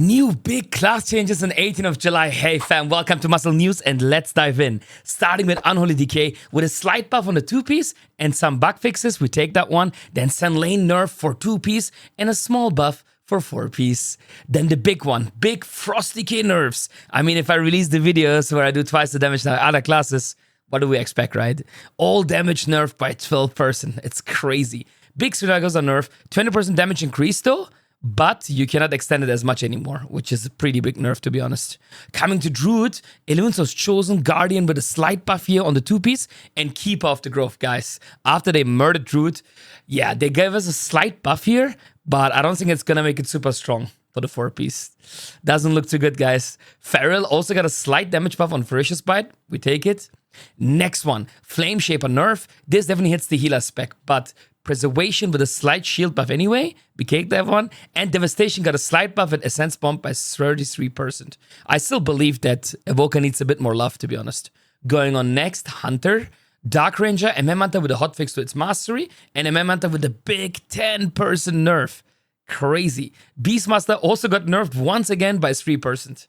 New big class changes on 18th of July. Hey fam, welcome to Muscle News and let's dive in. Starting with Unholy Decay with a slight buff on the 2-piece and some bug fixes. We take that one. Then Sun Lane nerf for 2-piece and a small buff for 4-piece. Then the big one, big Frost Decay nerfs. I mean, if I release the videos where I do twice the damage than other classes, what do we expect, right? All damage nerfed by 12%. It's crazy. Big Sudagos are nerfed. 20% damage increase though. But you cannot extend it as much anymore, which is a pretty big nerf, to be honest. Coming to Druid, Illumin's Chosen Guardian with a slight buff here on the 2-piece and Keeper of the Grove, guys. After they murdered Druid, yeah, they gave us a slight buff here, but I don't think it's gonna make it super strong for the 4-piece. Doesn't look too good, guys. Feral also got a slight damage buff on Ferocious Bite. We take it. Next one, Flame Shaper nerf. This definitely hits the healer spec, but Preservation with a slight shield buff anyway. We take that one. And Devastation got a slight buff at Essence Bomb by 33%. I still believe that Evoker needs a bit more love, to be honest. Going on next, Hunter. Dark Ranger, MM Hunter with a hotfix to its mastery. And MM Hunter with a big 10% nerf. Crazy. Beastmaster also got nerfed once again by 3%.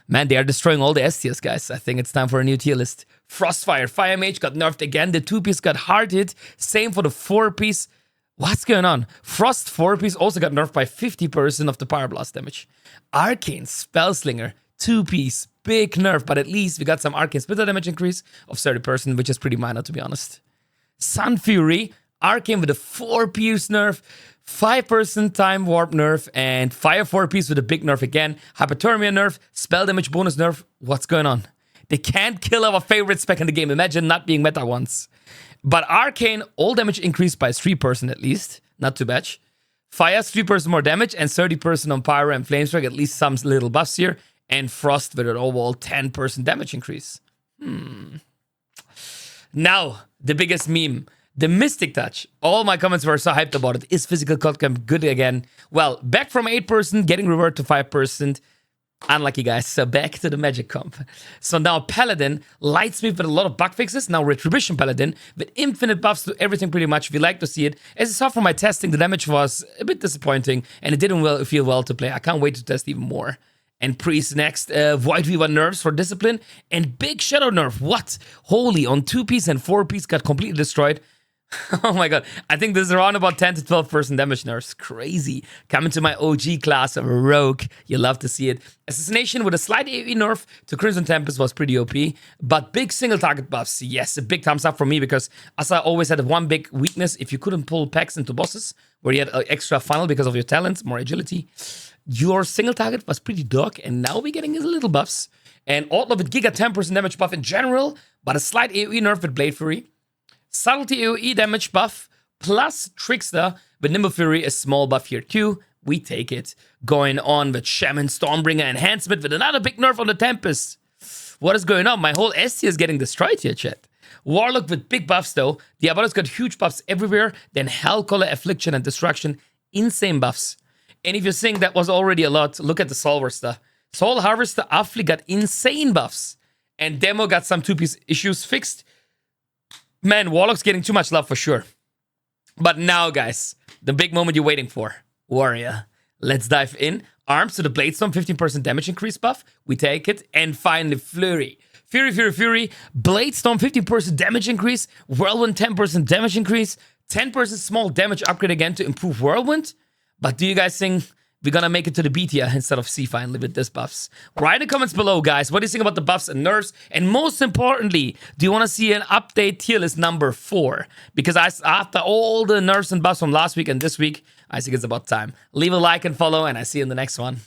Man, they are destroying all the S tiers, guys. I think it's time for a new tier list. Frostfire, Fire Mage got nerfed again. The 2-piece got hard hit. Same for the 4-piece. What's going on? Frost 4-piece also got nerfed by 50% of the Power Blast damage. Arcane Spellslinger, 2-piece, big nerf, but at least we got some Arcane Splitter damage increase of 30%, which is pretty minor, to be honest. Sun Fury, Arcane with a 4-piece nerf. 5% time warp nerf and fire 4-piece with a big nerf again. Hypothermia nerf, spell damage bonus nerf. What's going on? They can't kill our favorite spec in the game. Imagine not being meta once. But Arcane, all damage increased by 3% at least. Not too bad. Fire's 3% more damage and 30% on Pyro and Flamestrike. At least some little buffs here. And Frost with an overall 10% damage increase. Now, the biggest meme. The Mystic Touch. All my comments were so hyped about it. Is physical cutcam good again? Well, back from 8%, getting reverted to 5%. Unlucky, guys. So back to the magic comp. So now Paladin, Lightsmith with a lot of bug fixes. Now Retribution Paladin with infinite buffs to everything pretty much. We like to see it. As you saw from my testing, the damage was a bit disappointing and it didn't feel well to play. I can't wait to test even more. And Priest next, Void Weaver nerfs for Discipline and big Shadow nerf. What? Holy, on 2-piece and 4-piece got completely destroyed. Oh my god, I think this is around about 10 to 12% damage nerfs. Crazy. Coming to my OG class of Rogue. You love to see it. Assassination with a slight AoE nerf to Crimson Tempest was pretty OP. But big single target buffs. Yes, a big thumbs up for me because Asa always had one big weakness. If you couldn't pull packs into bosses where you had an extra funnel because of your talents, more agility, your single target was pretty dog. And now we're getting his little buffs. And Outlaw with Giga 10% damage buff in general, but a slight AoE nerf with Blade Fury. Subtlety AoE damage buff, plus Trickster with Nimble Fury, a small buff here too. We take it. Going on with Shaman Stormbringer Enhancement with another big nerf on the Tempest. What is going on? My whole S tier is getting destroyed here, chat. Warlock with big buffs though. Diabolos got huge buffs everywhere. Then Hellcaller, Affliction, and Destruction. Insane buffs. And if you think that was already a lot, look at the Soul Harvester. Soul Harvester Affli got insane buffs. And Demo got some 2-piece issues fixed. Man, Warlock's getting too much love for sure. But now, guys, the big moment you're waiting for. Warrior. Let's dive in. Arms to the Bladestorm, 15% damage increase buff. We take it. And finally, Flurry. Fury. Bladestorm, 15% damage increase. Whirlwind, 10% damage increase. 10% small damage upgrade again to improve Whirlwind. But do you guys think we're gonna make it to the B tier instead of C finally with this buffs? Write in the comments below, guys. What do you think about the buffs and nerfs? And most importantly, do you want to see an update tier list number 4? Because after all the nerfs and buffs from last week and this week, I think it's about time. Leave a like and follow, and I see you in the next one.